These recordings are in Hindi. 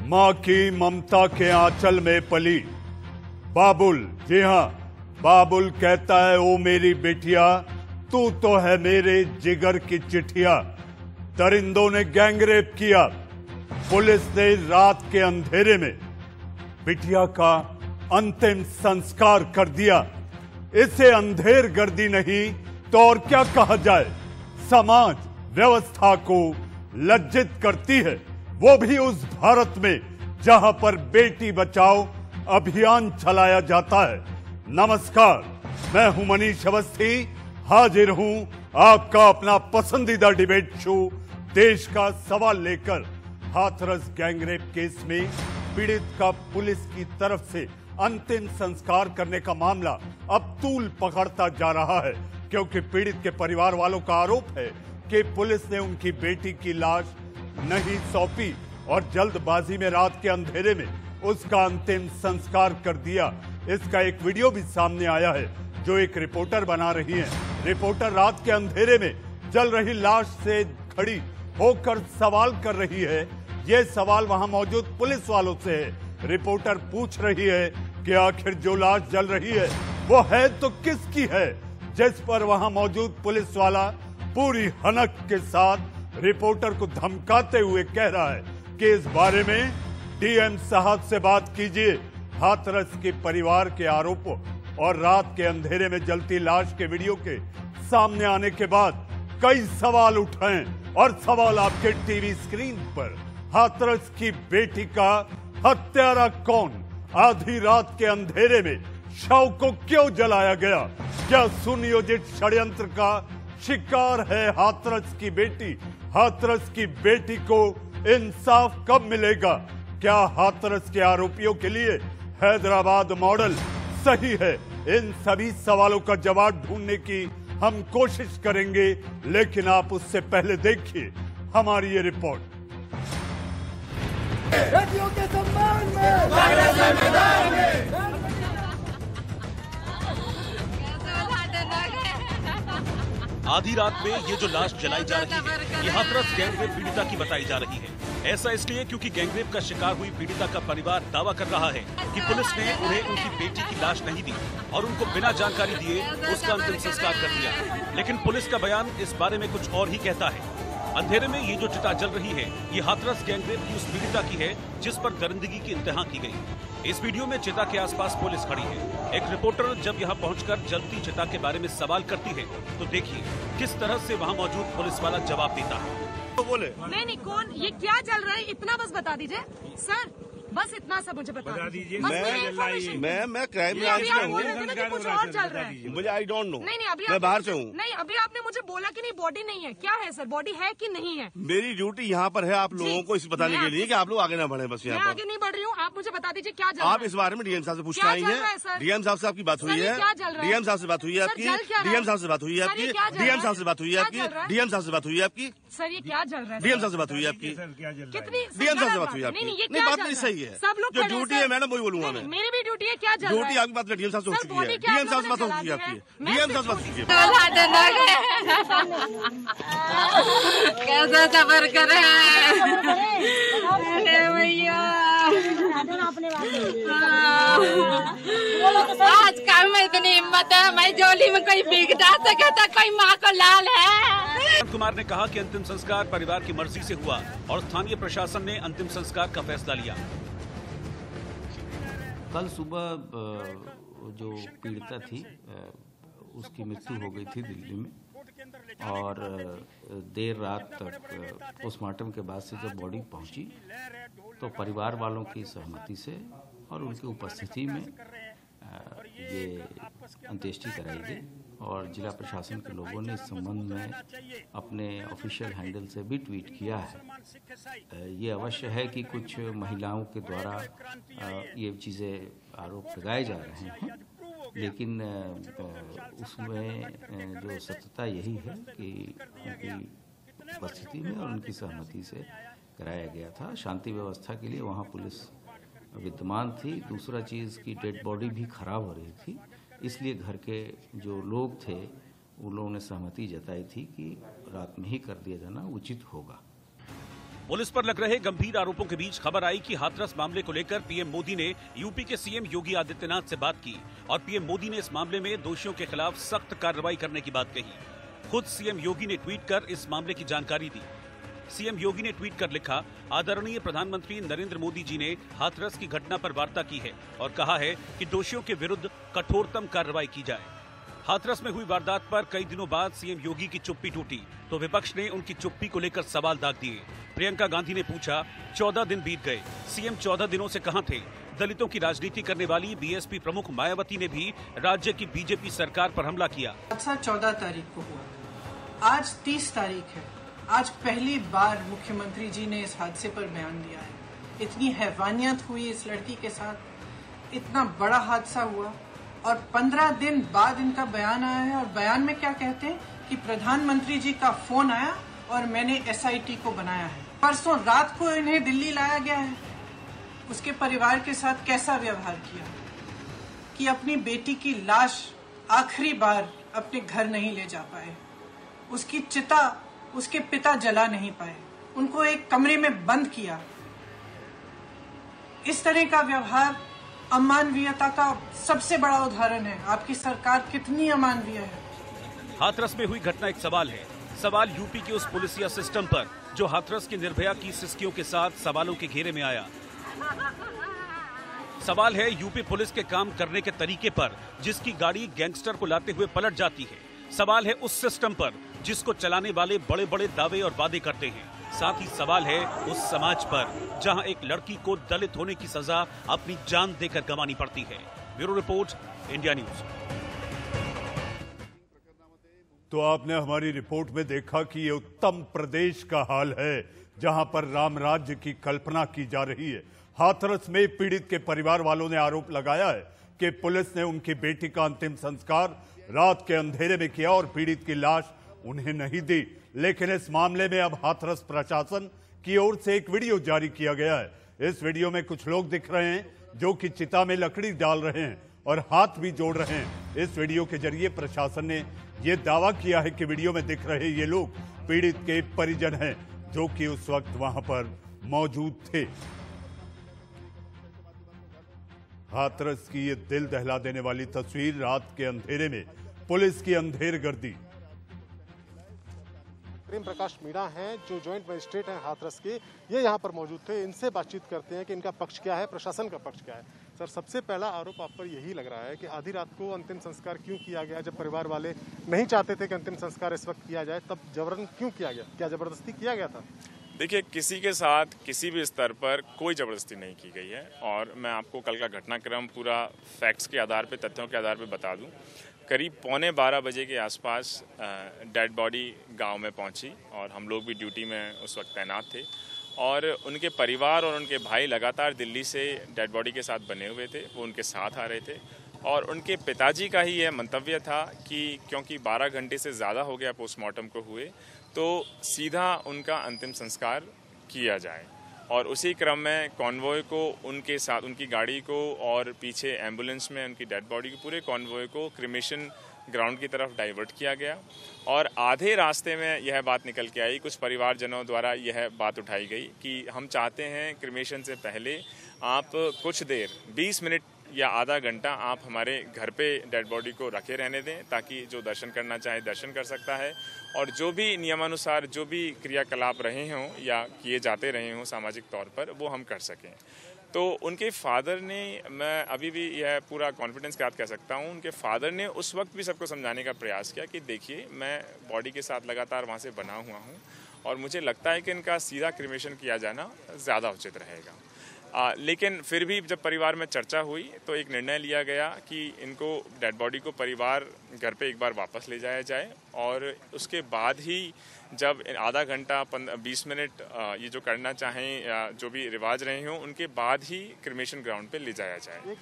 माँ की ममता के आंचल में पली बाबुल। जी हाँ, बाबुल कहता है ओ मेरी बेटिया, तू तो है मेरे जिगर की चिट्ठिया। दरिंदों ने गैंगरेप किया, पुलिस ने रात के अंधेरे में बिटिया का अंतिम संस्कार कर दिया। इसे अंधेर गर्दी नहीं तो और क्या कहा जाए। समाज व्यवस्था को लज्जित करती है, वो भी उस भारत में जहां पर बेटी बचाओ अभियान चलाया जाता है। नमस्कार, मैं हूं मनीष अवस्थी, हाजिर हूं आपका अपना पसंदीदा डिबेट शो देश का सवाल लेकर। हाथरस गैंगरेप केस में पीड़ित का पुलिस की तरफ से अंतिम संस्कार करने का मामला अब तूल पकड़ता जा रहा है, क्योंकि पीड़ित के परिवार वालों का आरोप है कि पुलिस ने उनकी बेटी की लाश नहीं सौंपी और जल्दबाजी में रात के अंधेरे में उसका अंतिम संस्कार कर दिया। इसका एक वीडियो भी सामने आया है जो एक रिपोर्टर बना रही है। रिपोर्टर रात के अंधेरे में जल रही लाश से खड़ी होकर सवाल कर रही है। ये सवाल वहां मौजूद पुलिस वालों से है। रिपोर्टर पूछ रही है कि आखिर जो लाश जल रही है वो है तो किसकी है, जिस पर वहां मौजूद पुलिस वाला पूरी हनक के साथ रिपोर्टर को धमकाते हुए कह रहा है कि इस बारे में डीएम साहब से बात कीजिए। हाथरस के परिवार के आरोपों और रात के अंधेरे में जलती लाश के वीडियो के सामने आने के बाद कई सवाल उठे और सवाल आपके टीवी स्क्रीन पर। हाथरस की बेटी का हत्यारा कौन? आधी रात के अंधेरे में शव को क्यों जलाया गया? क्या सुनियोजित षड्यंत्र का शिकार है हाथरस की बेटी? हाथरस की बेटी को इंसाफ कब मिलेगा? क्या हाथरस के आरोपियों के लिए हैदराबाद मॉडल सही है? इन सभी सवालों का जवाब ढूंढने की हम कोशिश करेंगे, लेकिन आप उससे पहले देखिए हमारी ये रिपोर्ट। बेटियों के सम्मान में मैदान में आधी रात में ये जो लाश जलाई जा रही है, ये हाथरस गैंगरेप पीड़िता की बताई जा रही है। ऐसा इसलिए क्योंकि गैंगरेप का शिकार हुई पीड़िता का परिवार दावा कर रहा है कि पुलिस ने उन्हें उनकी बेटी की लाश नहीं दी और उनको बिना जानकारी दिए उसका अंतिम संस्कार कर दिया। लेकिन पुलिस का बयान इस बारे में कुछ और ही कहता है। अंधेरे में ये जो चिता जल रही है, ये हाथरस गैंगरेप की उस पीड़िता की है जिस पर दरिंदगी की इंतहा की गई। इस वीडियो में चिता के आसपास पुलिस खड़ी है। एक रिपोर्टर जब यहाँ पहुंचकर जलती चिता के बारे में सवाल करती है तो देखिए किस तरह से वहाँ मौजूद पुलिस वाला जवाब देता है। तो बोले नहीं कौन, ये क्या चल रहा है, इतना बस बता दीजिए सर, बस इतना सब मुझे बता दीजिए। मैं क्राइम ब्रांच में हूँ, कुछ और चल रहा है। मुझे आई डोंट नो। नहीं अभी मैं बाहर से हूँ। नहीं अभी आपने मुझे बोला कि नहीं बॉडी नहीं है। क्या है सर, बॉडी है कि नहीं है? मेरी ड्यूटी यहाँ पर है आप लोगों को इस बताने के लिए कि आप लोग आगे ना बढ़े। बस यहाँ मैं पर आगे नहीं बढ़ रही हूँ, आप मुझे बता दीजिए क्या चल रहा है। आप इस बारे में डीएम साहब से पूछना आई है। डीएम साहब से आपकी बात हुई है? डीएम साहब से बात हुई है आपकी? डीएम साहब से बात हुई है आपकी? डीएम साहब से बात हुई है आपकी? डीएम साहब से बात हुई है आपकी? सर ये क्या चल रहा है? डीएम साहब से बात हुई है आपकी? कितनी डीएम साहब से बात हुई है आपकी? नहीं, बात नहीं सही है। सब लोग जो ड्यूटी है मैडम वही बोलूंगा मैं। मेरी भी ड्यूटी है। क्या चल रहा है? ड्यूटी आपकी बात डीएम साहब से हो चुकी है। डीएम साहब से बात हो चुकी है आपकी। डीएम साहब से बात हो चुकी है। कैसे सफर करे भैया, आज काम में इतनी हिम्मत है, मैं जोली में कोई बिक जा सके तो कोई माँ को लाल है। कुमार ने कहा कि अंतिम संस्कार परिवार की मर्जी से हुआ और स्थानीय प्रशासन ने अंतिम संस्कार का फैसला लिया। कल सुबह जो पीड़िता थी उसकी मृत्यु हो गई थी दिल्ली में और देर रात तक पोस्टमार्टम के बाद से जब बॉडी पहुंची तो परिवार वालों की सहमति से और उनकी उपस्थिति में ये अंत्येष्टि कराई गई और जिला प्रशासन के लोगों ने इस संबंध में अपने ऑफिशियल हैंडल से भी ट्वीट किया है। ये अवश्य है कि कुछ महिलाओं के द्वारा ये चीज़ें आरोप लगाए जा रहे हैं, लेकिन उसमें जो सत्यता यही है कि उनकी उपस्थिति में और उनकी सहमति से कराया गया था। शांति व्यवस्था के लिए वहाँ पुलिस विद्यमान थी। दूसरा चीज़ की डेड बॉडी भी खराब हो रही थी, इसलिए घर के जो लोग थे उन लोगों ने सहमति जताई थी कि रात में ही कर दिया जाना उचित होगा। पुलिस पर लग रहे गंभीर आरोपों के बीच खबर आई कि हाथरस मामले को लेकर पीएम मोदी ने यूपी के सीएम योगी आदित्यनाथ से बात की और पीएम मोदी ने इस मामले में दोषियों के खिलाफ सख्त कार्रवाई करने की बात कही। खुद सीएम योगी ने ट्वीट कर इस मामले की जानकारी दी। सीएम योगी ने ट्वीट कर लिखा, आदरणीय प्रधानमंत्री नरेंद्र मोदी जी ने हाथरस की घटना पर वार्ता की है और कहा है कि दोषियों के विरुद्ध कठोरतम कार्रवाई की जाए। हाथरस में हुई वारदात पर कई दिनों बाद सीएम योगी की चुप्पी टूटी तो विपक्ष ने उनकी चुप्पी को लेकर सवाल दाग दिए। प्रियंका गांधी ने पूछा, 14 दिन बीत गए, सीएम 14 दिनों से कहां थे? दलितों की राजनीति करने वाली बीएसपी प्रमुख मायावती ने भी राज्य की बीजेपी सरकार पर हमला किया। हादसा 14 तारीख को हुआ, आज 30 तारीख है। आज पहली बार मुख्यमंत्री जी ने इस हादसे पर बयान दिया है। इतनी हैवानियत हुई इस लड़की के साथ, इतना बड़ा हादसा हुआ और 15 दिन बाद इनका बयान आया है। और बयान में क्या कहते हैं कि प्रधानमंत्री जी का फोन आया और मैंने एसआईटी को बनाया है। परसों रात को इन्हें दिल्ली लाया गया है। उसके परिवार के साथ कैसा व्यवहार किया कि अपनी बेटी की लाश आखिरी बार अपने घर नहीं ले जा पाए, उसकी चिता उसके पिता जला नहीं पाए, उनको एक कमरे में बंद किया। इस तरह का व्यवहार अमानवीयता का सबसे बड़ा उदाहरण है। आपकी सरकार कितनी अमानवीय है। हाथरस में हुई घटना एक सवाल है। सवाल यूपी के उस पुलिसिया सिस्टम पर जो हाथरस की निर्भया की सिस्कियों के साथ सवालों के घेरे में आया। सवाल है यूपी पुलिस के काम करने के तरीके पर जिसकी गाड़ी गैंगस्टर को लाते हुए पलट जाती है। सवाल है उस सिस्टम पर जिसको चलाने वाले बड़े बड़े दावे और वादे करते हैं। साथ ही सवाल है उस समाज पर जहां एक लड़की को दलित होने की सजा अपनी जान देकर गंवानी पड़ती है। Bureau report, India news. तो आपने हमारी रिपोर्ट में देखा कि ये उत्तम प्रदेश का हाल है जहां पर राम राज्य की कल्पना की जा रही है। हाथरस में पीड़ित के परिवार वालों ने आरोप लगाया है कि पुलिस ने उनकी बेटी का अंतिम संस्कार रात के अंधेरे में किया और पीड़ित की लाश उन्हें नहीं दी। लेकिन इस मामले में अब हाथरस प्रशासन की ओर से एक वीडियो जारी किया गया है। इस वीडियो में कुछ लोग दिख रहे हैं जो कि चिता में लकड़ी डाल रहे हैं और हाथ भी जोड़ रहे हैं। इस वीडियो के जरिए प्रशासन ने यह दावा किया है कि वीडियो में दिख रहे ये लोग पीड़ित के परिजन हैं जो कि उस वक्त वहां पर मौजूद थे। हाथरस की ये दिल दहला देने वाली तस्वीर, रात के अंधेरे में पुलिस की अंधेरगर्दी। प्रेम प्रकाश मीणा हैं जो जॉइंट मजिस्ट्रेट हैं हाथरस के, ये यहाँ पर मौजूद थे। इनसे बातचीत करते हैं कि इनका पक्ष क्या है, प्रशासन का पक्ष क्या है। सर, सबसे पहला आरोप आप पर यही लग रहा है कि आधी रात को अंतिम संस्कार क्यों किया गया? जब परिवार वाले नहीं चाहते थे कि अंतिम संस्कार इस वक्त किया जाए, तब जबरन क्यों किया गया? क्या जबरदस्ती किया गया था? देखिए, किसी के साथ किसी भी स्तर पर कोई ज़बरदस्ती नहीं की गई है। और मैं आपको कल का घटनाक्रम पूरा फैक्ट्स के आधार पे, तथ्यों के आधार पे बता दूं। करीब 11:15 बजे के आसपास डेड बॉडी गांव में पहुंची और हम लोग भी ड्यूटी में उस वक्त तैनात थे। और उनके परिवार और उनके भाई लगातार दिल्ली से डेड बॉडी के साथ बने हुए थे, वो उनके साथ आ रहे थे। और उनके पिताजी का ही यह मंतव्य था कि क्योंकि 12 घंटे से ज़्यादा हो गया पोस्टमार्टम को हुए, तो सीधा उनका अंतिम संस्कार किया जाए। और उसी क्रम में कॉन्वॉय को उनके साथ, उनकी गाड़ी को और पीछे एम्बुलेंस में उनकी डेड बॉडी को, पूरे कॉन्वॉय को क्रिमेशन ग्राउंड की तरफ डाइवर्ट किया गया। और आधे रास्ते में यह बात निकल के आई, कुछ परिवारजनों द्वारा यह बात उठाई गई कि हम चाहते हैं क्रिमेशन से पहले आप कुछ देर 20 मिनट या आधा घंटा आप हमारे घर पे डेड बॉडी को रखे रहने दें, ताकि जो दर्शन करना चाहे दर्शन कर सकता है और जो भी नियमानुसार जो भी क्रियाकलाप रहे हों या किए जाते रहे हों सामाजिक तौर पर, वो हम कर सकें। तो उनके फादर ने, मैं अभी भी यह पूरा कॉन्फिडेंस के साथ कह सकता हूँ, उनके फादर ने उस वक्त भी सबको समझाने का प्रयास किया कि देखिए, मैं बॉडी के साथ लगातार वहाँ से बना हुआ हूँ और मुझे लगता है कि इनका सीधा क्रिमेशन किया जाना ज़्यादा उचित रहेगा। लेकिन फिर भी जब परिवार में चर्चा हुई तो एक निर्णय लिया गया कि इनको डेड बॉडी को परिवार घर पे एक बार वापस ले जाया जाए और उसके बाद ही जब आधा घंटा 20 मिनट ये जो करना चाहें या जो भी रिवाज रहे हों, उनके बाद ही क्रिमेशन ग्राउंड पे ले जाया जाए।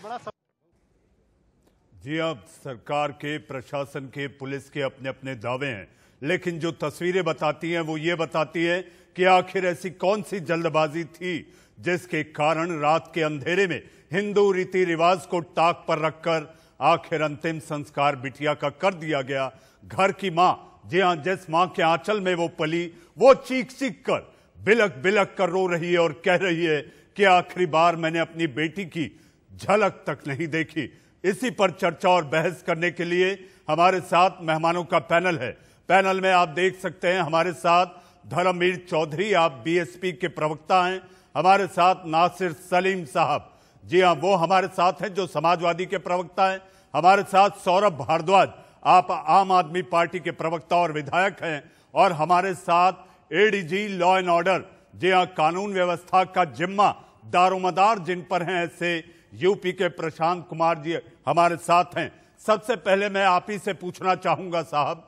जी, अब सरकार के, प्रशासन के, पुलिस के अपने अपने दावे हैं, लेकिन जो तस्वीरें बताती हैं वो ये बताती है कि आखिर ऐसी कौन सी जल्दबाजी थी जिसके कारण रात के अंधेरे में हिंदू रीति रिवाज को ताक पर रखकर आखिर अंतिम संस्कार बिटिया का कर दिया गया। घर की मां, जी हां, जिस मां के आंचल में वो पली, वो चीख चीख कर बिलक बिलक कर रो रही है और कह रही है कि आखिरी बार मैंने अपनी बेटी की झलक तक नहीं देखी। इसी पर चर्चा और बहस करने के लिए हमारे साथ मेहमानों का पैनल है। पैनल में आप देख सकते हैं हमारे साथ धर्मवीर चौधरी, आप बीएसपी के प्रवक्ता हैं। हमारे साथ नासिर सलीम साहब, जी हाँ, वो हमारे साथ हैं जो समाजवादी के प्रवक्ता हैं। हमारे साथ सौरभ भारद्वाज, आप आम आदमी पार्टी के प्रवक्ता और विधायक हैं। और हमारे साथ एडीजी लॉ एंड ऑर्डर, जी हाँ, कानून व्यवस्था का जिम्मा दारोमदार जिन पर हैं, ऐसे यूपी के प्रशांत कुमार जी हमारे साथ हैं। सबसे पहले मैं आप ही से पूछना चाहूंगा साहब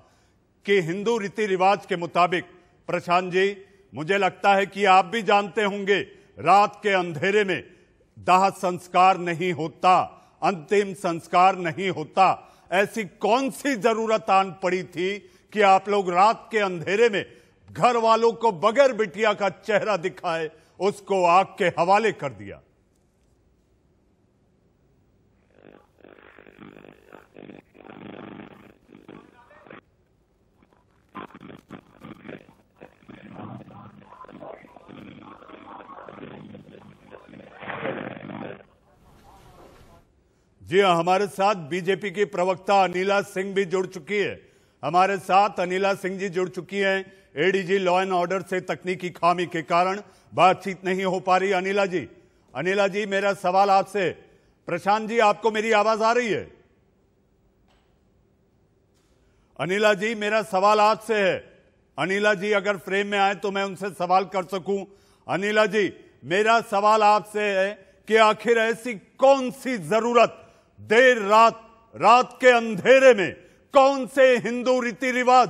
कि हिंदू रीति रिवाज के मुताबिक, प्रशांत जी, मुझे लगता है कि आप भी जानते होंगे रात के अंधेरे में दाह संस्कार नहीं होता, अंतिम संस्कार नहीं होता। ऐसी कौन सी जरूरत आन पड़ी थी कि आप लोग रात के अंधेरे में घर वालों को बगैर बिटिया का चेहरा दिखाए उसको आग के हवाले कर दिया? जी हाँ, हमारे साथ बीजेपी की प्रवक्ता अनिला सिंह भी जुड़ चुकी है। हमारे साथ अनिला सिंह जी जुड़ चुकी हैं। एडीजी लॉ एंड ऑर्डर से तकनीकी खामी के कारण बातचीत नहीं हो पा रही। अनिला जी, मेरा सवाल आपसे, प्रशांत जी, आपको मेरी आवाज आ रही है? अनिला जी, मेरा सवाल आपसे है। अनिला जी अगर फ्रेम में आए तो मैं उनसे सवाल कर सकूं। अनिला जी, मेरा सवाल आपसे है कि आखिर ऐसी कौन सी जरूरत देर रात के अंधेरे में, कौन से हिंदू रीति रिवाज,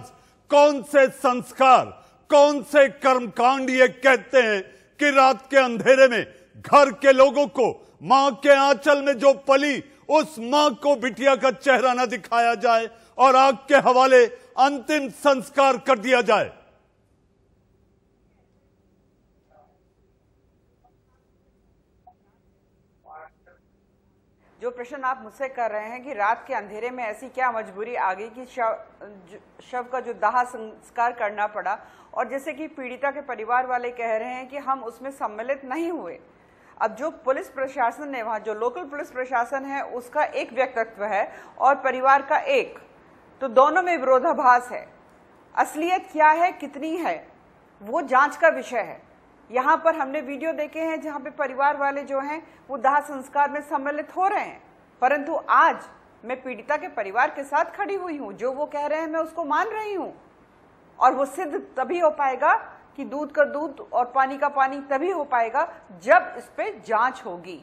कौन से संस्कार, कौन से कर्मकांड ये कहते हैं कि रात के अंधेरे में घर के लोगों को, मां के आंचल में जो पली उस मां को बिटिया का चेहरा न दिखाया जाए और आग के हवाले अंतिम संस्कार कर दिया जाए? जो प्रश्न आप मुझसे कर रहे हैं कि रात के अंधेरे में ऐसी क्या मजबूरी आ गई कि शव का जो दाह संस्कार करना पड़ा, और जैसे कि पीड़िता के परिवार वाले कह रहे हैं कि हम उसमें सम्मिलित नहीं हुए। अब जो पुलिस प्रशासन ने, वहाँ जो लोकल पुलिस प्रशासन है उसका एक व्यक्तित्व है और परिवार का एक, तो दोनों में विरोधाभास है। असलियत क्या है, कितनी है, वो जांच का विषय है। यहाँ पर हमने वीडियो देखे हैं जहाँ पे परिवार वाले जो हैं वो दाह संस्कार में सम्मिलित हो रहे हैं, परंतु आज मैं पीड़िता के परिवार के साथ खड़ी हुई हूँ। जो वो कह रहे हैं मैं उसको मान रही हूँ, और वो सिद्ध तभी हो पाएगा कि दूध का दूध और पानी का पानी तभी हो पाएगा जब इस पे जांच होगी।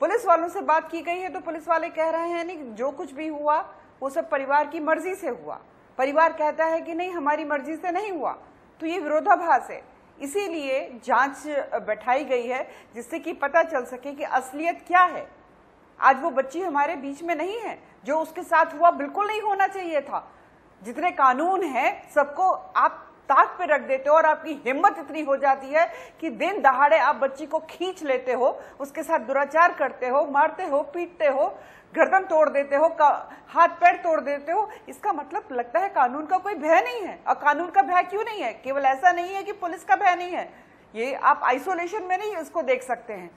पुलिस वालों से बात की गई है तो पुलिस वाले कह रहे हैं नहीं, जो कुछ भी हुआ वो सब परिवार की मर्जी से हुआ। परिवार कहता है कि नहीं, हमारी मर्जी से नहीं हुआ, तो ये विरोधाभास है। इसीलिए जांच बैठाई गई है जिससे कि पता चल सके कि असलियत क्या है। आज वो बच्ची हमारे बीच में नहीं है, जो उसके साथ हुआ बिल्कुल नहीं होना चाहिए था। जितने कानून हैं सबको आप ताक पे रख देते हो और आपकी हिम्मत इतनी हो जाती है कि दिन दहाड़े आप बच्ची को खींच लेते हो, उसके साथ दुराचार करते हो, मारते हो, पीटते हो, गर्दन तोड़ देते हो, हाथ पैर तोड़ देते हो। इसका मतलब लगता है कानून का कोई भय नहीं है। और कानून का भय क्यों नहीं है? केवल ऐसा नहीं है कि पुलिस का भय नहीं है, ये आप आइसोलेशन में नहीं इसको देख सकते हैं।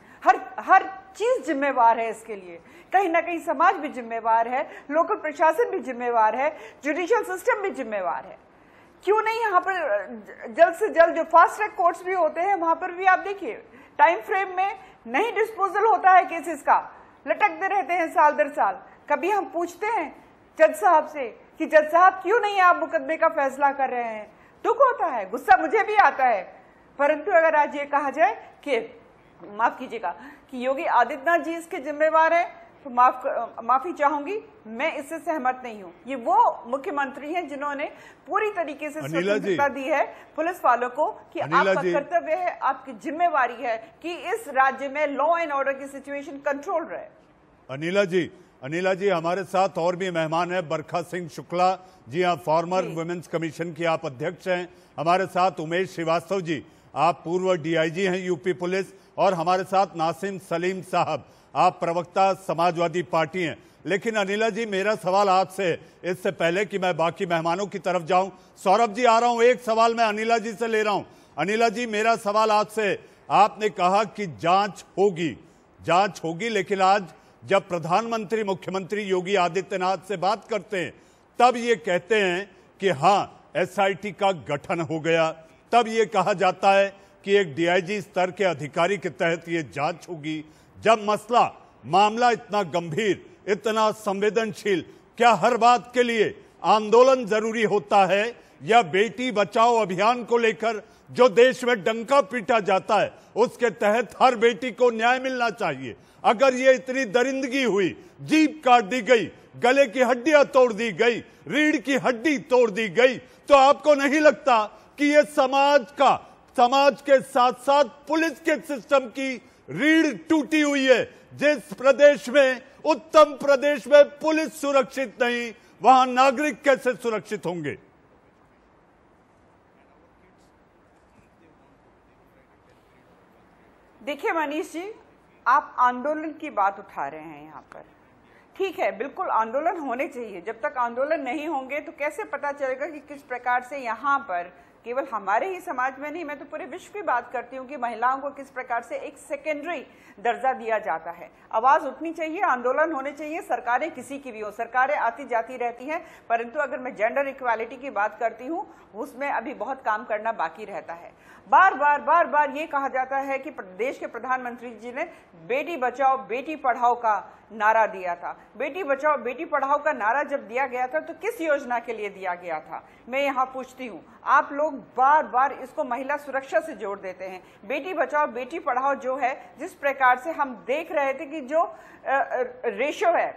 हर चीज जिम्मेवार है इसके लिए। कहीं ना कहीं समाज भी जिम्मेवार है, लोकल प्रशासन भी जिम्मेवार है, जुडिशियल सिस्टम भी जिम्मेवार है। क्यों नहीं यहाँ पर जल्द से जल्द जो फास्ट ट्रैक कोर्ट्स भी होते हैं वहां पर भी आप देखिए टाइम फ्रेम में नहीं डिस्पोजल होता है केसेस का, लटकते रहते हैं साल दर साल। कभी हम पूछते हैं जज साहब से कि जज साहब क्यों नहीं आप मुकदमे का फैसला कर रहे हैं? दुख होता है, गुस्सा मुझे भी आता है। परंतु अगर आज ये कहा जाए कि माफ कीजिएगा कि योगी आदित्यनाथ जी इसके जिम्मेवार है, तो माफी चाहूंगी, मैं इससे सहमत नहीं हूं। ये वो मुख्यमंत्री हैं जिन्होंने पूरी तरीके से स्वतंत्रता दी है पुलिस वालों को कि आपका कर्तव्य है, आपकी जिम्मेवारी है कि इस राज्य में लॉ एंड ऑर्डर की सिचुएशन कंट्रोल रहे। अनिला जी हमारे साथ और भी मेहमान है, बरखा सिंह शुक्ला जी, आप फॉर्मर वुमेन्स कमीशन की आप अध्यक्ष हैं। हमारे साथ उमेश श्रीवास्तव जी, आप पूर्व डीआईजी हैं यूपी पुलिस, और हमारे साथ नासिर सलीम साहब, आप प्रवक्ता समाजवादी पार्टी हैं। लेकिन अनिला जी, मेरा सवाल आपसे, इससे पहले कि मैं बाकी मेहमानों की तरफ जाऊं, सौरभ जी आ रहा हूं, एक सवाल मैं अनिला जी से ले रहा हूं। अनिला जी, मेरा सवाल आपसे, आपने कहा कि जांच होगी, लेकिन आज जब प्रधानमंत्री मुख्यमंत्री योगी आदित्यनाथ से बात करते हैं तब ये कहते हैं कि हाँ एसआईटी का गठन हो गया, तब ये कहा जाता है कि एक डीआईजी स्तर के अधिकारी के तहत ये जांच होगी। जब मामला इतना गंभीर, इतना संवेदनशील, क्या हर बात के लिए आंदोलन जरूरी होता है, या बेटी बचाओ अभियान को लेकर जो देश में डंका पीटा जाता है उसके तहत हर बेटी को न्याय मिलना चाहिए? अगर ये इतनी दरिंदगी हुई, जीभ काट दी गई, गले की हड्डियां तोड़ दी गई, रीढ़ की हड्डी तोड़ दी गई, तो आपको नहीं लगता कि ये समाज के साथ साथ पुलिस के सिस्टम की रीढ़ टूटी हुई है? जिस प्रदेश में, उत्तम प्रदेश में पुलिस सुरक्षित नहीं, वहां नागरिक कैसे सुरक्षित होंगे? देखिए मनीष जी, आप आंदोलन की बात उठा रहे हैं यहाँ पर। ठीक है, बिल्कुल आंदोलन होने चाहिए। जब तक आंदोलन नहीं होंगे तो कैसे पता चलेगा कि किस प्रकार से यहाँ पर केवल हमारे ही समाज में नहीं, मैं तो पूरे विश्व की बात करती हूँ कि महिलाओं को किस प्रकार से एक सेकेंडरी दर्जा दिया जाता है। आवाज उठनी चाहिए, आंदोलन होने चाहिए। सरकारें किसी की भी हो, सरकारें आती जाती रहती हैं, परंतु अगर मैं जेंडर इक्वालिटी की बात करती हूँ उसमें अभी बहुत काम करना बाकी रहता है। बार बार ये कहा जाता है कि देश के प्रधानमंत्री जी ने बेटी बचाओ बेटी पढ़ाओ का नारा दिया था। बेटी बचाओ बेटी पढ़ाओ का नारा जब दिया गया था तो किस योजना के लिए दिया गया था? मैं यहाँ पूछती हूँ। आप लोग बार बार इसको महिला सुरक्षा से जोड़ देते हैं। बेटी बचाओ बेटी पढ़ाओ जो है, जिस प्रकार से हम देख रहे थे कि जो रेशो है,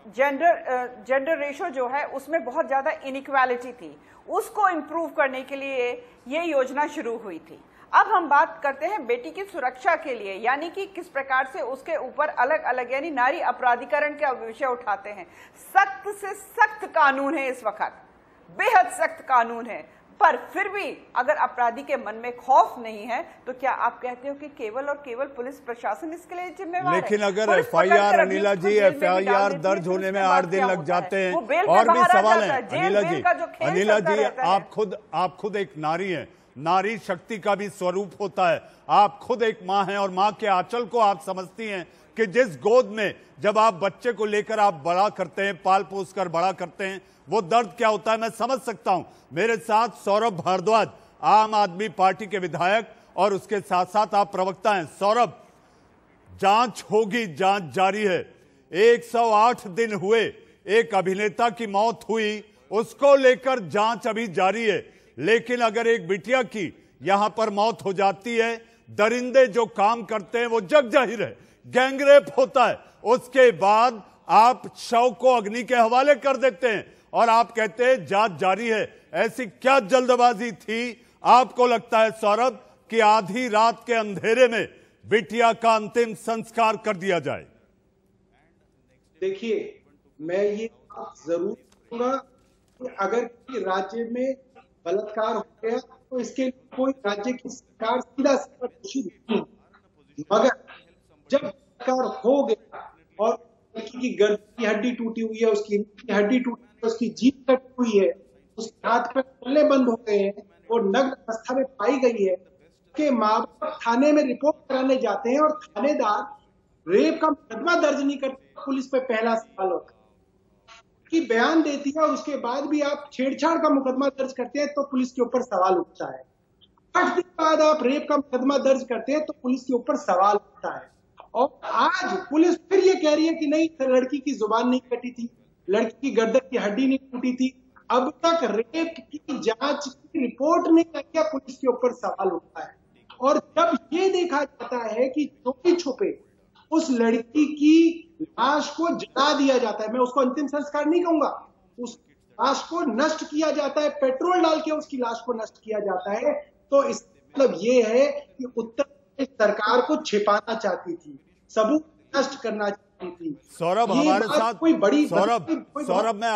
जेंडर रेशो जो है उसमें बहुत ज्यादा इनइक्वालिटी थी, उसको इम्प्रूव करने के लिए ये योजना शुरू हुई थी। अब हम बात करते हैं बेटी की सुरक्षा के लिए, यानी कि किस प्रकार से उसके ऊपर अलग अलग, यानी नारी अपराधीकरण का विषय उठाते हैं। सख्त से सख्त कानून है इस वक्त, बेहद सख्त कानून है, पर फिर भी अगर अपराधी के मन में खौफ नहीं है तो क्या आप कहते हो कि केवल और केवल पुलिस प्रशासन इसके लिए जिम्मेवार है? लेकिन अगर एफआईआर, अनिला जी, एफआईआर दर्ज होने में 8 दिन लग जाते हैं, और भी सवाल है अनिला जी, आप खुद एक नारी हैं, नारी शक्ति का भी स्वरूप होता है। आप खुद एक माँ हैं और माँ के आंचल को आप समझती हैं कि जिस गोद में जब आप बच्चे को लेकर आप बड़ा करते हैं, पाल पोस कर बड़ा करते हैं, वो दर्द क्या होता है मैं समझ सकता हूं। मेरे साथ सौरभ भारद्वाज, आम आदमी पार्टी के विधायक, और उसके साथ साथ आप प्रवक्ता हैं। सौरभ, जांच होगी, जांच जारी है। 108 दिन हुए, एक अभिनेता की मौत हुई, उसको लेकर जांच अभी जारी है। लेकिन अगर एक बिटिया की यहां पर मौत हो जाती है, दरिंदे जो काम करते हैं वो जग जाहिर है, गैंगरेप होता है, उसके बाद आप शव को अग्नि के हवाले कर देते हैं और आप कहते हैं जांच जारी है। ऐसी क्या जल्दबाजी थी आपको लगता है सौरभ कि आधी रात के अंधेरे में बिटिया का अंतिम संस्कार कर दिया जाए? देखिए, मैं ये जरूर कहूंगा कि अगर राज्य में बलात्कार हो गया तो इसके लिए कोई राज्य की सरकार सीधा दोषी नहीं, मगर जब बलात्कार हो गया और लड़की की गर्दन की हड्डी टूटी हुई है, उसकी हड्डी टूटी है, उसकी जीभ कटी हुई है, उसके हाथ पे तल्ले बंद हो गए हैं और नग्न अवस्था में पाई गई है, के माँ बाप थाने में रिपोर्ट कराने जाते हैं और थानेदार रेप का मुकदमा दर्ज नहीं करते। पुलिस पे पहला सवाल होता है कि बयान देती है और उसके बाद भी आप छेड़छाड़ का मुकदमा दर्ज करते हैं तो पुलिस के ऊपर सवाल उठता है। 8 दिन बाद आप रेप का मुकदमा दर्ज करते हैं तो पुलिस के ऊपर सवाल उठता है। और आज पुलिस फिर ये कह रही है कि नहीं, लड़की की जुबान नहीं कटी थी, लड़की की गर्दन की हड्डी नहीं टूटी थी। अब तक रेप की जांच की रिपोर्ट नहीं आई है, पुलिस के ऊपर सवाल उठता है। और जब ये देखा जाता है कि चोरी छुपे उस लड़की की लाश को जला दिया जाता है, मैं उसको अंतिम संस्कार नहीं कहूंगा, उस लाश को नष्ट किया जाता है, पेट्रोल डाल के उसकी लाश को नष्ट किया जाता है, तो इसका मतलब ये है कि उत्तर प्रदेश सरकार को छिपाना चाहती थी, सबूत नष्ट करना चाहती थी। सौरभ हमारे साथ कोई बड़ी सौरभ मैं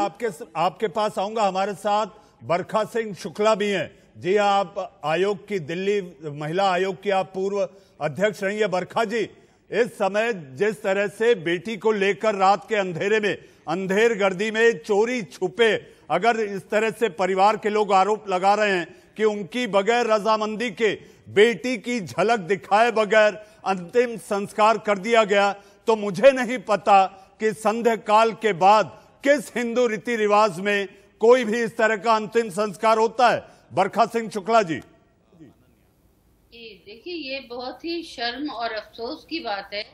आपके पास आऊंगा। हमारे साथ बरखा सिंह शुक्ला भी हैं। जी आप आयोग की, दिल्ली महिला आयोग की आप पूर्व अध्यक्ष रही है। बरखा जी, इस समय जिस तरह से बेटी को लेकर रात के अंधेरे में, अंधेर गर्दी में चोरी छुपे, अगर इस तरह से परिवार के लोग आरोप लगा रहे हैं कि उनकी बगैर रजामंदी के बेटी की झलक दिखाए बगैर अंतिम संस्कार कर दिया गया, तो मुझे नहीं पता कि संध्या काल के बाद किस हिंदू रीति रिवाज में कोई भी इस तरह का अंतिम संस्कार होता है। बरखा सिंह शुक्ला जी। देखिए, ये बहुत ही शर्म और अफसोस की बात है,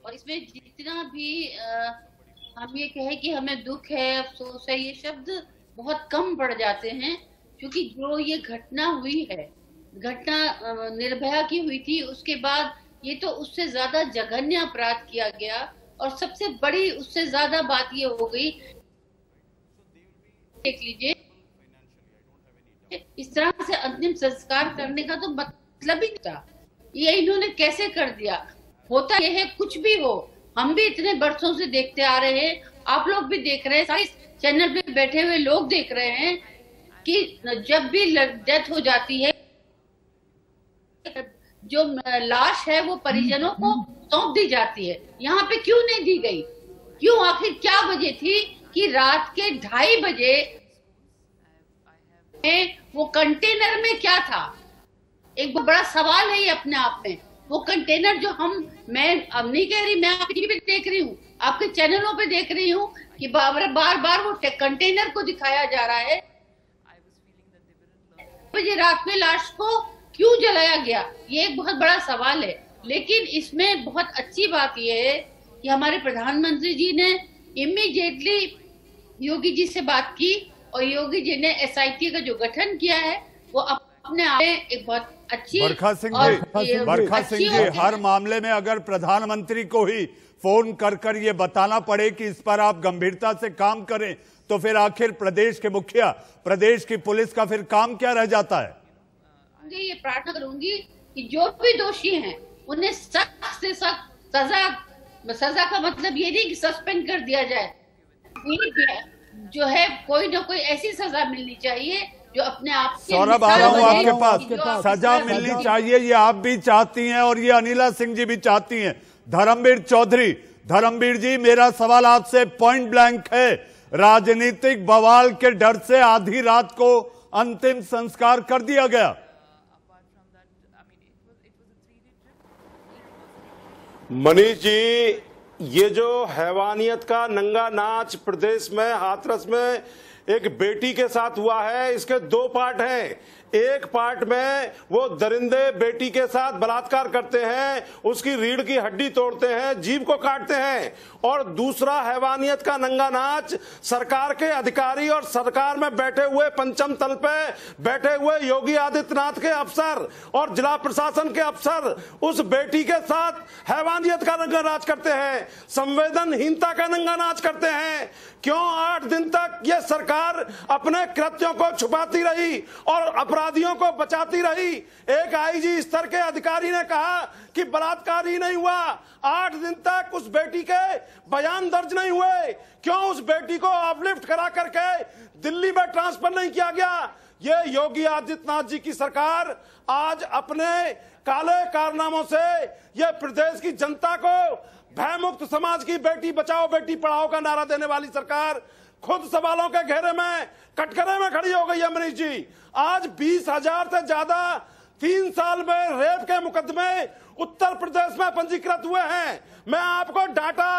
और इसमें जितना भी हम ये कहें कि हमें दुख है, अफसोस है, ये शब्द बहुत कम पड़ जाते हैं, क्योंकि जो ये घटना हुई है, घटना निर्भया की हुई थी, उसके बाद ये तो उससे ज्यादा जघन्य अपराध किया गया, और सबसे बड़ी उससे ज्यादा बात ये हो गई, देख लीजिए, इस तरह से अंतिम संस्कार करने का तो मतलब ही था, ये इन्होंने कैसे कर दिया। होता यह है, कुछ भी हो, हम भी इतने वर्षों से देखते आ रहे हैं, आप लोग भी देख रहे हैं, सारे चैनल पे बैठे हुए लोग देख रहे हैं कि जब भी डेथ हो जाती है, जो लाश है वो परिजनों को सौंप दी जाती है। यहाँ पे क्यों नहीं दी गई? क्यों? आखिर क्या वजह थी कि रात के 2:30 बजे वो कंटेनर में क्या था? एक बड़ा सवाल है ये अपने आप में। वो कंटेनर जो मैं अब नहीं कह रही, मैं आपकी टीवी पे देख रही हूँ, आपके चैनलों पे देख रही हूँ कि बार बार वो कंटेनर को दिखाया जा रहा है। बजे रात में लाश को क्यों जलाया गया, ये एक बहुत बड़ा सवाल है। लेकिन इसमें बहुत अच्छी बात यह है कि हमारे प्रधानमंत्री जी ने इमीडिएटली योगी जी से बात की, और योगी जी ने SIT का जो गठन किया है वो अपने आप में एक बहुत अच्छी। बरखा सिंह जी, हर मामले में अगर प्रधानमंत्री को ही फोन कर ये बताना पड़े कि इस पर आप गंभीरता से काम करें, तो फिर आखिर प्रदेश के मुखिया, प्रदेश की पुलिस का फिर काम क्या रह जाता है? ये प्रार्थना करूंगी कि जो भी दोषी हैं उन्हें सख्त से सख्त सजा का मतलब ये नहीं कि सस्पेंड कर दिया जाए, जो है कोई ना कोई ऐसी सजा मिलनी चाहिए जो अपने आप से। सौरभ, आ रहा हूँ आपके पास। सजा मिलनी चाहिए, ये आप भी चाहती हैं और ये अनिला सिंह जी भी चाहती हैं। धर्मवीर चौधरी, धर्मवीर जी, मेरा सवाल आपसे पॉइंट ब्लैंक है, राजनीतिक बवाल के डर से आधी रात को अंतिम संस्कार कर दिया गया। मनीष जी, ये जो हैवानियत का नंगा नाच प्रदेश में हाथरस में एक बेटी के साथ हुआ है, इसके 2 पार्ट हैं। एक पार्ट में वो दरिंदे बेटी के साथ बलात्कार करते हैं, उसकी रीढ़ की हड्डी तोड़ते हैं, जीभ को काटते हैं, और दूसरा हैवानियत का नंगा नाच सरकार के अधिकारी और सरकार में बैठे हुए पंचम तल पे बैठे हुए योगी आदित्यनाथ के अफसर और जिला प्रशासन के अफसर उस बेटी के साथ हैवानियत का नंगा नाच करते हैं, संवेदनहीनता का नंगा नाच करते हैं। क्यों 8 दिन तक ये सरकार अपने कृत्यों को छुपाती रही और अपराधियों को बचाती रही? एक IG स्तर के अधिकारी ने कहा कि बलात्कार ही नहीं हुआ, 8 दिन तक उस बेटी के बयान दर्ज नहीं हुए। क्यों उस बेटी को अपलिफ्ट करा करके दिल्ली में ट्रांसफर नहीं किया गया? ये योगी आदित्यनाथ जी की सरकार आज अपने काले कारनामों से ये प्रदेश की जनता को भयमुक्त समाज की बेटी बचाओ बेटी पढ़ाओ का नारा देने वाली सरकार खुद सवालों के घेरे में कटघरे में खड़ी हो गई है। मनीष जी, आज 20,000 से ज्यादा 3 साल में रेप के मुकदमे उत्तर प्रदेश में पंजीकृत हुए हैं। मैं आपको डाटा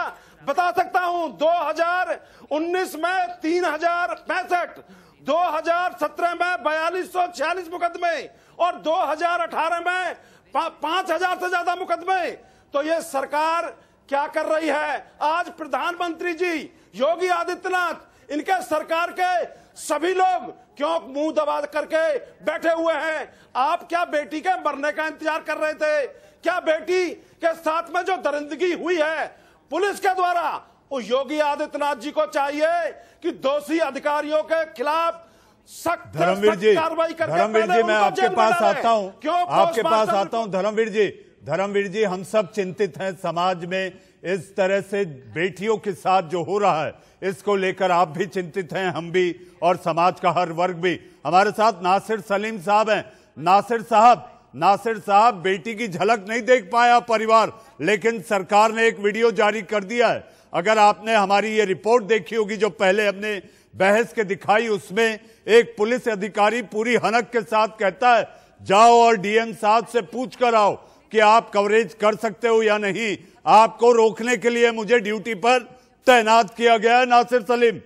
बता सकता हूं, 2019 में 3065, 2017 में 4246 मुकदमे और 2018 में 5000 से ज्यादा मुकदमे। तो ये सरकार क्या कर रही है? आज प्रधानमंत्री जी योगी आदित्यनाथ, इनके सरकार के सभी लोग क्यों मुंह दबा करके बैठे हुए हैं? आप क्या बेटी के मरने का इंतजार कर रहे थे? क्या बेटी के साथ में जो दरिंदगी हुई है पुलिस के द्वारा, वो योगी आदित्यनाथ जी को चाहिए कि दोषी अधिकारियों के खिलाफ सख्त कार्रवाई करके। धर्मवीर जी, मैं आपके पास आता हूं, आपके पास आता हूं। धर्मवीर जी, हम सब चिंतित हैं, समाज में इस तरह से बेटियों के साथ जो हो रहा है इसको लेकर आप भी चिंतित हैं, हम भी, और समाज का हर वर्ग भी। हमारे साथ नासिर सलीम साहब हैं। नासिर साहब, बेटी की झलक नहीं देख पाया परिवार, लेकिन सरकार ने एक वीडियो जारी कर दिया है। अगर आपने हमारी ये रिपोर्ट देखी होगी जो पहले हमने बहस के दिखाई उसमें एक पुलिस अधिकारी पूरी हनक के साथ कहता है जाओ और डीएम साहब से पूछ कर आओ कि आप कवरेज कर सकते हो या नहीं। आपको रोकने के लिए मुझे ड्यूटी पर तैनात किया गया है। नासिर सलीम।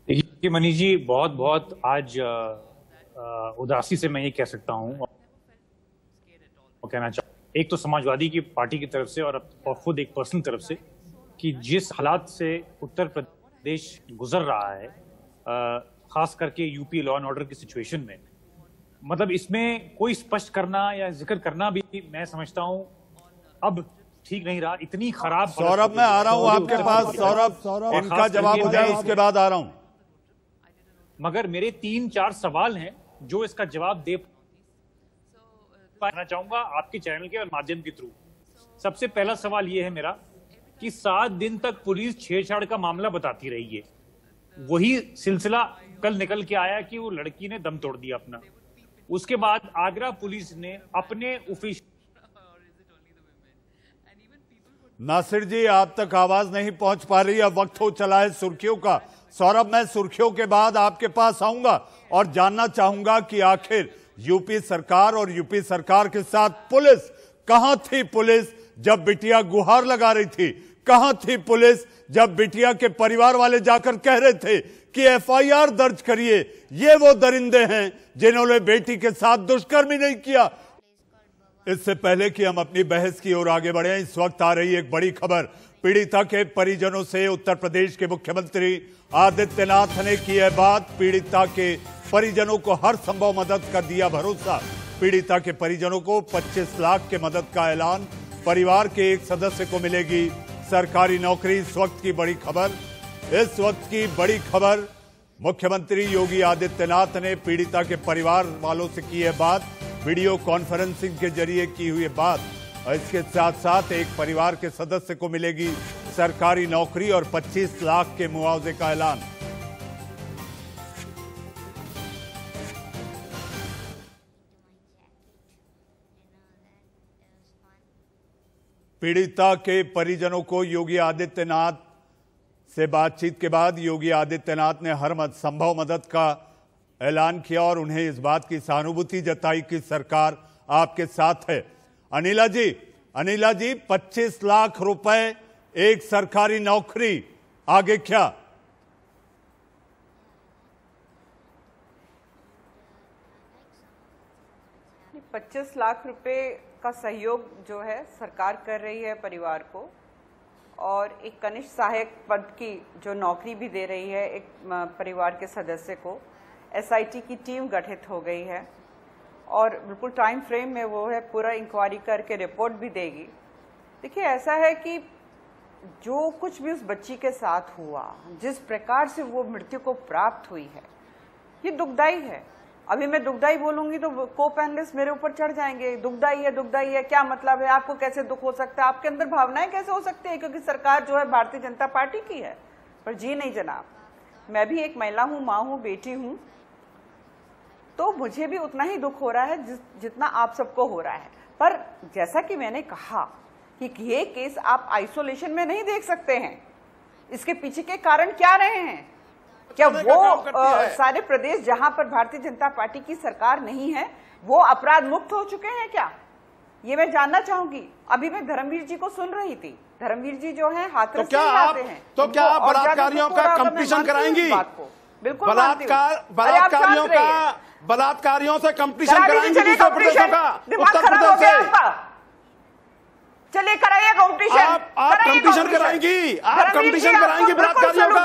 देखिए मनीष जी, बहुत बहुत आज उदासी से मैं ये कह सकता हूं और कहना चाहूँ, एक तो समाजवादी की पार्टी की तरफ से और खुद एक पर्सनल तरफ से कि जिस हालात से उत्तर प्रदेश गुजर रहा है, खास करके यूपी लॉ एंड ऑर्डर की सिचुएशन में, मतलब इसमें कोई स्पष्ट करना या जिक्र करना भी मैं समझता हूं अब ठीक नहीं रहा। इतनी खराब। सौरभ, मैं आ रहा हूं आपके पास। सौरभ, इनका जवाब हो जाए उसके बाद आ रहा हूं। मगर मेरे 3-4 सवाल हैं जो इसका जवाब दे पाना चाहूंगा आपके चैनल के माध्यम के थ्रू। सबसे पहला सवाल यह है मेरा कि 7 दिन तक पुलिस छेड़छाड़ का मामला बताती रही है। वही सिलसिला कल निकल के आया कि वो लड़की ने दम तोड़ दिया अपना। उसके बाद आगरा पुलिस ने अपने ऑफिशियल। नासिर जी, आप तक आवाज नहीं पहुंच पा रही। अब वक्त हो चला है सुर्खियों का। सौरभ, मैं सुर्खियों के बाद आपके पास आऊंगा और जानना चाहूंगा कि आखिर यूपी सरकार और यूपी सरकार के साथ पुलिस कहां थी? पुलिस जब बिटिया गुहार लगा रही थी, कहां थी पुलिस जब बिटिया के परिवार वाले जाकर कह रहे थे कि एफआईआर दर्ज करिए, ये वो दरिंदे हैं जिन्होंने बेटी के साथ दुष्कर्म ही नहीं किया। इससे पहले कि हम अपनी बहस की ओर आगे बढ़े, इस वक्त आ रही एक बड़ी खबर। पीड़िता के परिजनों से उत्तर प्रदेश के मुख्यमंत्री आदित्यनाथ ने की है बात। पीड़िता के परिजनों को हर संभव मदद का दिया भरोसा। पीड़िता के परिजनों को 25 लाख के मदद का ऐलान। परिवार के एक सदस्य को मिलेगी सरकारी नौकरी। इस वक्त की बड़ी खबर। इस वक्त की बड़ी खबर, मुख्यमंत्री योगी आदित्यनाथ ने पीड़िता के परिवार वालों से की है बात। वीडियो कॉन्फ्रेंसिंग के जरिए की हुई बात। और इसके साथ साथ एक परिवार के सदस्य को मिलेगी सरकारी नौकरी और 25 लाख के मुआवजे का ऐलान। पीड़िता के परिजनों को योगी आदित्यनाथ से बातचीत के बाद योगी आदित्यनाथ ने हर संभव मदद का ऐलान किया और उन्हें इस बात की सहानुभूति जताई कि सरकार आपके साथ है। अनिला जी, 25 लाख रुपए, एक सरकारी नौकरी, आगे क्या? $25 लाख रुपए का सहयोग जो है सरकार कर रही है परिवार को, और एक कनिष्ठ सहायक पद की जो नौकरी भी दे रही है एक परिवार के सदस्य को। एसआईटी की टीम गठित हो गई है और बिल्कुल टाइम फ्रेम में वो है पूरा इंक्वायरी करके रिपोर्ट भी देगी। देखिए, ऐसा है कि जो कुछ भी उस बच्ची के साथ हुआ, जिस प्रकार से वो मृत्यु को प्राप्त हुई है, ये दुखदाई है। अभी मैं दुखदाई बोलूंगी तो को पैनलिस्ट मेरे ऊपर चढ़ जाएंगे, दुखदाई है, क्या मतलब है, आपको कैसे दुख हो सकता है, आपके अंदर भावनाएं कैसे हो सकती है, क्योंकि सरकार जो है भारतीय जनता पार्टी की है। पर जी नहीं जनाब, मैं भी एक महिला हूं, माँ हूं, बेटी हूं, तो मुझे भी उतना ही दुख हो रहा है जितना आप सबको हो रहा है। पर जैसा कि मैंने कहा कि ये केस आप आइसोलेशन में नहीं देख सकते हैं, इसके पीछे के कारण क्या रहे हैं। क्या वो सारे प्रदेश जहां पर भारतीय जनता पार्टी की सरकार नहीं है वो अपराध मुक्त हो चुके हैं क्या, ये मैं जानना चाहूंगी। अभी मैं धर्मवीर जी को सुन रही थी, धर्मवीर जी जो है हाथरस से आते हैं, तो क्या आप बलात्कारियों का कंपटीशन कराएंगी? बिल्कुल, बलात्कारियों से कंपटीशन कराएंगी दूसरे प्रदेशों का, उत्तर प्रदेश से। चलिए कराइए कंपटीशन। आप कंपटीशन कराएंगी, आप कंपटीशन कराएंगी बलात्कारियों का,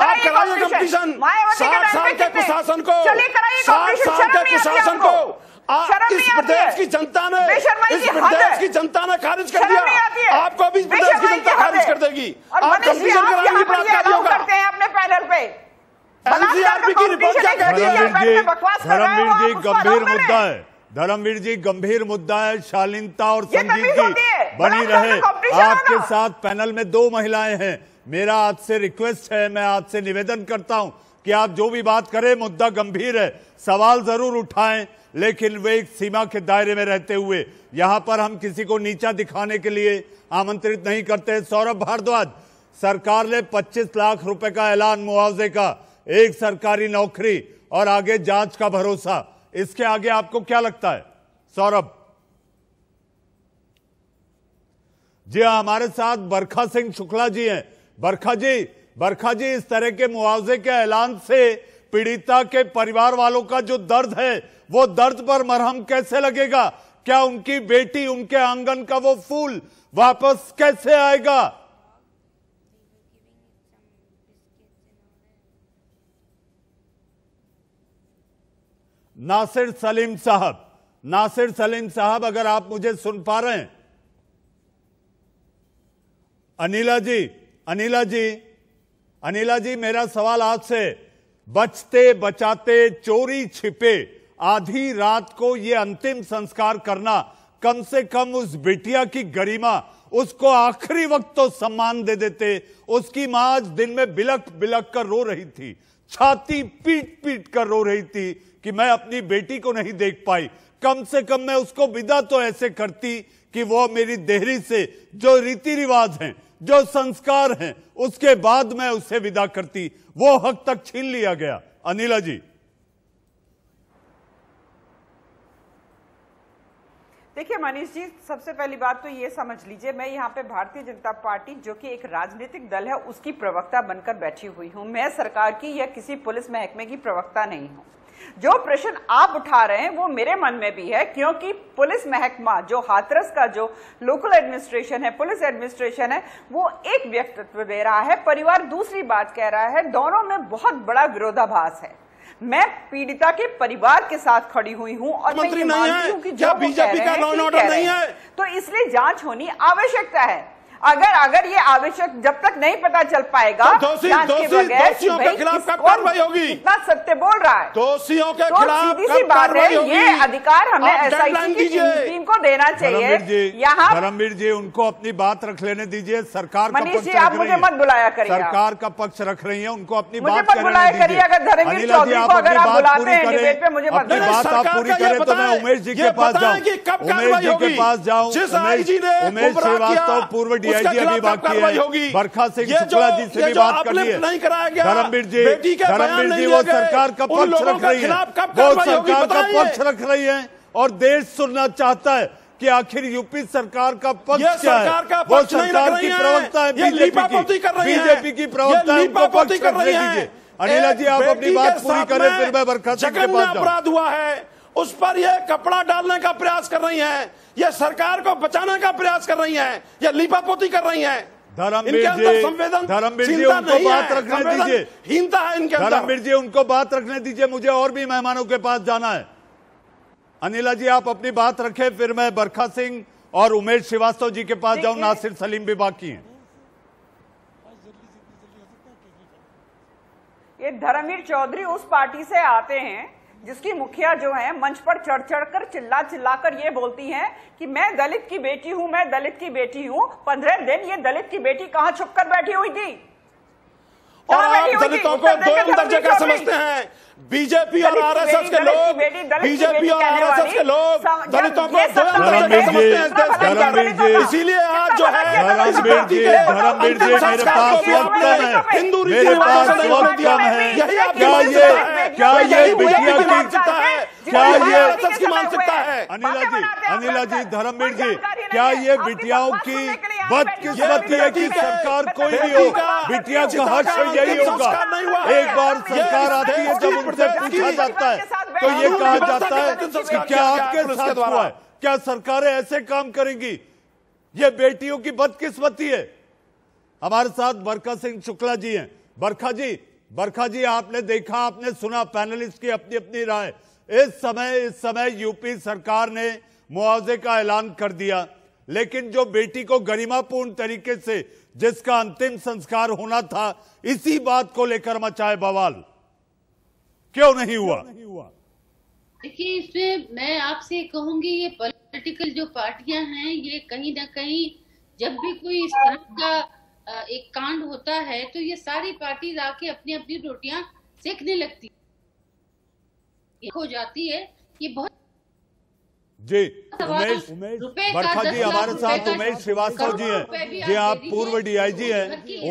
आप कराइए कंपटीशन। 7 साल के प्रशासन को, 7 साल के प्रशासन को इस प्रदेश की जनता ने, खारिज कर दिया। आपको भी इस प्रदेश की जनता खारिज कर देगी। आप कंपटीशन कराएंगी बलात्कारियों का। अपने पैनल पे एनसीआरबी की रिपोर्ट क्या कहती है? धर्मवीर जी गंभीर मुद्दा है, धर्मवीर जी गंभीर मुद्दा है। शालीनता और संजीदगी बनी रहे। आपके साथ पैनल में 2 महिलाएं हैं। मेरा आपसे रिक्वेस्ट है, मैं आपसे निवेदन करता हूं कि आप जो भी बात करें, मुद्दा गंभीर है, सवाल जरूर उठाएं, लेकिन वे एक सीमा के दायरे में रहते हुए। यहां पर हम किसी को नीचा दिखाने के लिए आमंत्रित नहीं करते। सौरभ भारद्वाज, सरकार ने 25 लाख रुपए का ऐलान मुआवजे का, एक सरकारी नौकरी और आगे जांच का भरोसा। इसके आगे आपको क्या लगता है सौरभ? जी हाँ, हमारे साथ बरखा सिंह शुक्ला जी हैं। बरखा जी, इस तरह के मुआवजे के ऐलान से पीड़िता के परिवार वालों का जो दर्द है, वो दर्द पर मरहम कैसे लगेगा? क्या उनकी बेटी, उनके आंगन का वो फूल वापस कैसे आएगा? नासिर सलीम साहब, अगर आप मुझे सुन पा रहे हैं। अनिला जी, मेरा सवाल आपसे, बचते बचाते चोरी छिपे आधी रात को ये अंतिम संस्कार करना, कम से कम उस बिटिया की गरिमा, उसको आखिरी वक्त तो सम्मान दे देते। उसकी मां आज दिन में बिलक बिलक कर रो रही थी, छाती पीट पीट कर रो रही थी कि मैं अपनी बेटी को नहीं देख पाई। कम से कम मैं उसको विदा तो ऐसे करती कि वो मेरी देहरी से जो रीति रिवाज हैं, जो संस्कार हैं, उसके बाद मैं उसे विदा करती। वो हक तक छीन लिया गया। अनिला जी, देखिए मनीष जी, सबसे पहली बात तो ये समझ लीजिए, मैं यहाँ पे भारतीय जनता पार्टी जो कि एक राजनीतिक दल है उसकी प्रवक्ता बनकर बैठी हुई हूँ। मैं सरकार की या किसी पुलिस महकमे की प्रवक्ता नहीं हूँ। जो प्रश्न आप उठा रहे हैं वो मेरे मन में भी है, क्योंकि पुलिस महकमा जो हाथरस का जो लोकल एडमिनिस्ट्रेशन है, पुलिस एडमिनिस्ट्रेशन है, वो एक व्यक्तित्व दे रहा है, परिवार दूसरी बात कह रहा है। दोनों में बहुत बड़ा विरोधाभास है। मैं पीड़िता के परिवार के साथ खड़ी हुई हूं और मैं ये मानती हूं कि जो बीजेपी का लॉ एंड ऑर्डर नहीं है, तो इसलिए जांच होनी आवश्यकता है। अगर ये आवश्यक जब तक नहीं पता चल पाएगा जांच के बगैर दोषियों के खिलाफ कब कार्रवाई होगी? इतना सत्य बोल रहा है, दोषियों के खिलाफ सीधी सी बात है, ये अधिकार हमें एसआईटी की टीम को देना चाहिए। यहाँ धर्मवीर जी, उनको अपनी बात रख लेने दीजिए। सरकार मनीष जी, आप मुझे मत बुलाया करिए, सरकार का पक्ष रख रही है, उनको अपनी मुझे बात मत बुलाया करिए। अगर धर्मवीर चौधरी को अगर आप बुलाते हैं डिबेट पे, मुझे अपनी बात आप पूरी करें तो मैं उमेश जी के पास जाऊं। उमेश श्रीवास्तव पूर्व डीआईजी अभी बाकी है, बरखा सिंह शुक्ला जी से भी बात कर लिए। धर्मवीर जी, वो सरकार का पक्ष रख रही है, वो सरकार का पक्ष रख रही है और देश सुनना चाहता है कि आखिर यूपी सरकार का पक्ष क्या है। वो सरकार की प्रवक्ता है, बीजेपी की प्रवक्ता है, उनको पक्ष रखने दीजिए। अनिला जी, आप अपनी बात पूरी करें, फिर मैं बरखा सिंह के पास जाऊं। अपराध हुआ है, उस पर यह कपड़ा डालने का प्रयास कर रही हैं, यह सरकार को बचाने का प्रयास कर रही हैं, यह लीपापोती कर रही हैं। धर्मवीर जी, उनको बात रखने दीजिए। हीनता है इनके अंदर। धर्मवीर जी, उनको बात रखने दीजिए, मुझे और भी मेहमानों के पास जाना है। अनिला जी, आप अपनी बात रखें, फिर मैं बरखा सिंह और उमेश श्रीवास्तव जी के पास जाऊं। नासिर सलीम भी बाकी हैं। ये धर्मवीर चौधरी उस पार्टी से आते हैं जिसकी मुखिया जो है मंच पर चढ़ चढ़कर चिल्ला कर ये बोलती हैं कि मैं दलित की बेटी हूं, मैं दलित की बेटी हूं। 15 दिन ये दलित की बेटी कहां छुपकर बैठी हुई थी? और आप दलितों को दो दर्जे का समझते हैं। बीजेपी और आरएसएस के लोग, बीजेपी और आरएसएस के लोग दलितों को दो दर्जे का समझते हैं। इसीलिए आज जो है धर्मवीर जी, मेरे पास वक्त कम है, हिंदू मेरे पास वक्त कम है। क्या ये बिटिया की, क्या ये मानसिकता है? अनिला जी, धर्मवीर जी, क्या ये बिटियाओं की बदकिस्मती है कि सरकार कोई भी हो, बिटिया का हक यही होगा। एक बार सरकार आती है, जब उनसे पूछा जाता है तो ये कहा जाता है कि क्या आपके साथ हुआ है? क्या सरकारें ऐसे काम करेंगी? ये बेटियों की बदकिस्मती है। हमारे साथ बरखा सिंह शुक्ला जी हैं। बरखा जी, आपने देखा, आपने सुना पैनलिस्ट की अपनी अपनी राय। इस समय यूपी सरकार ने मुआवजे का ऐलान कर दिया, लेकिन जो बेटी को गरिमापूर्ण तरीके से जिसका अंतिम संस्कार होना था, इसी बात को लेकर मचाए बवाल क्यों नहीं हुआ? देखिए, इसमें मैं आपसे कहूंगी, ये पॉलिटिकल जो पार्टियां हैं, ये कहीं ना कहीं जब भी कोई इस तरह का एक कांड होता है तो ये सारी पार्टी आके अपनी अपनी रोटियां सेकने लगती हो जाती है। ये बहुत जी उमेश बरखा जी हमारे साथ उमेश श्रीवास्तव जी हैं जी, आप पूर्व डीआईजी हैं।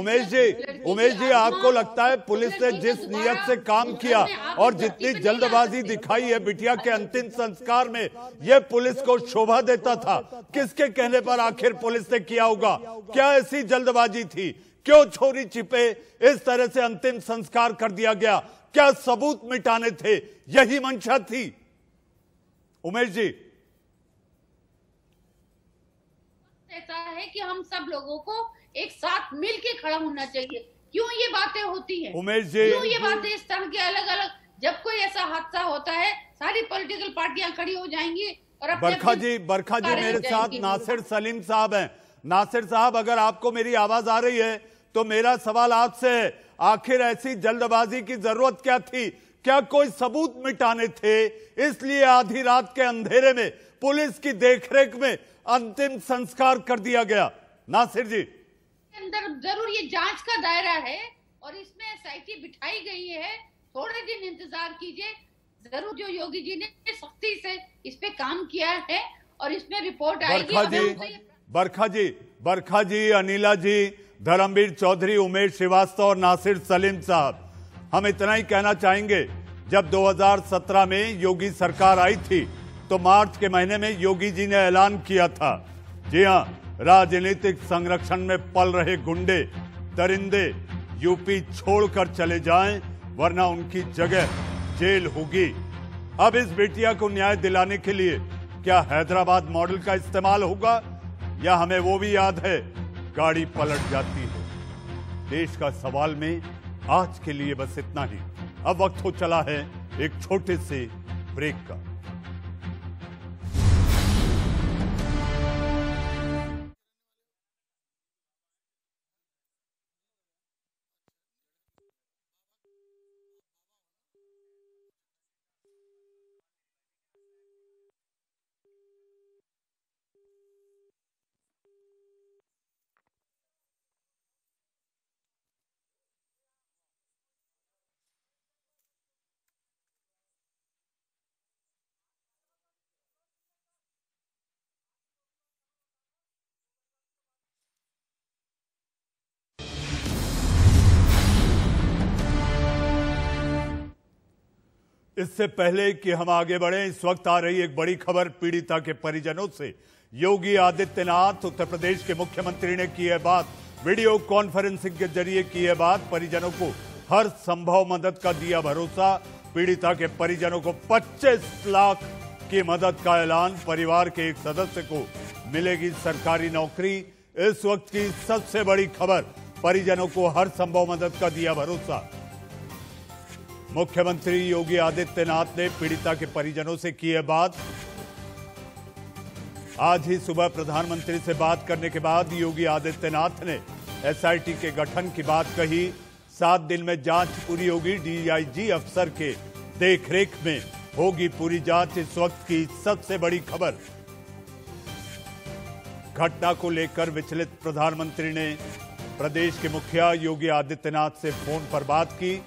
उमेश जी आपको लगता है पुलिस ने जिस नियत से काम किया और जितनी जल्दबाजी दिखाई है बिटिया के अंतिम संस्कार में, यह पुलिस को शोभा देता था? किसके कहने पर आखिर पुलिस ने किया होगा? क्या ऐसी जल्दबाजी थी? क्यों छोरी छिपे इस तरह से अंतिम संस्कार कर दिया गया? क्या सबूत मिटाने थे? यही मंशा थी? उमेश जी ऐसा है कि हम सब लोगों को एक साथ मिल के खड़ा होना चाहिए। क्यों ये बातें होती हैं? उमेश जी क्यों ये बातें इस तरह के अलग अलग, जब कोई ऐसा हादसा होता है सारी पॉलिटिकल पार्टियां खड़ी हो जाएंगी और बरखा जी मेरे साथ नासिर सलीम साहब हैं। नासिर साहब, अगर आपको मेरी आवाज आ रही है तो मेरा सवाल आपसे है, आखिर ऐसी जल्दबाजी की जरूरत क्या थी? क्या कोई सबूत मिटाने थे इसलिए आधी रात के अंधेरे में पुलिस की देखरेख में अंतिम संस्कार कर दिया गया? नासिर जी अंदर जरूर ये जांच का दायरा है और इसमें एसआईटी बिठाई गई है, थोड़े दिन इंतजार कीजिए। जरूर जो योगी जी ने सख्ती से इस पे काम किया है और इसमें रिपोर्ट आएगी। बरखा जी, अनिला जी, धर्मवीर चौधरी, उमेश श्रीवास्तव और नासिर सलीम साहब, हम इतना ही कहना चाहेंगे, जब 2017 में योगी सरकार आई थी तो मार्च के महीने में योगी जी ने ऐलान किया था, जी हां, राजनीतिक संरक्षण में पल रहे गुंडे दरिंदे यूपी छोड़कर चले जाएं वरना उनकी जगह जेल होगी। अब इस बेटिया को न्याय दिलाने के लिए क्या हैदराबाद मॉडल का इस्तेमाल होगा या हमें वो भी याद है गाड़ी पलट जाती है? देश का सवाल में आज के लिए बस इतना ही। अब वक्त हो चला है एक छोटे से ब्रेक का। इससे पहले कि हम आगे बढ़ें, इस वक्त आ रही एक बड़ी खबर पीड़िता के परिजनों से। योगी आदित्यनाथ उत्तर प्रदेश के मुख्यमंत्री ने की है बात, वीडियो कॉन्फ्रेंसिंग के जरिए की है बात, परिजनों को हर संभव मदद का दिया भरोसा। पीड़िता के परिजनों को 25 लाख की मदद का ऐलान, परिवार के एक सदस्य को मिलेगी सरकारी नौकरी। इस वक्त की सबसे बड़ी खबर, परिजनों को हर संभव मदद का दिया भरोसा। मुख्यमंत्री योगी आदित्यनाथ ने पीड़िता के परिजनों से की है बात। आज ही सुबह प्रधानमंत्री से बात करने के बाद योगी आदित्यनाथ ने एसआईटी के गठन की बात कही। 7 दिन में जांच पूरी होगी, डीआईजी अफसर के देखरेख में होगी पूरी जांच। इस वक्त की सबसे बड़ी खबर, घटना को लेकर विचलित प्रधानमंत्री ने प्रदेश के मुखिया योगी आदित्यनाथ से फोन पर बात की।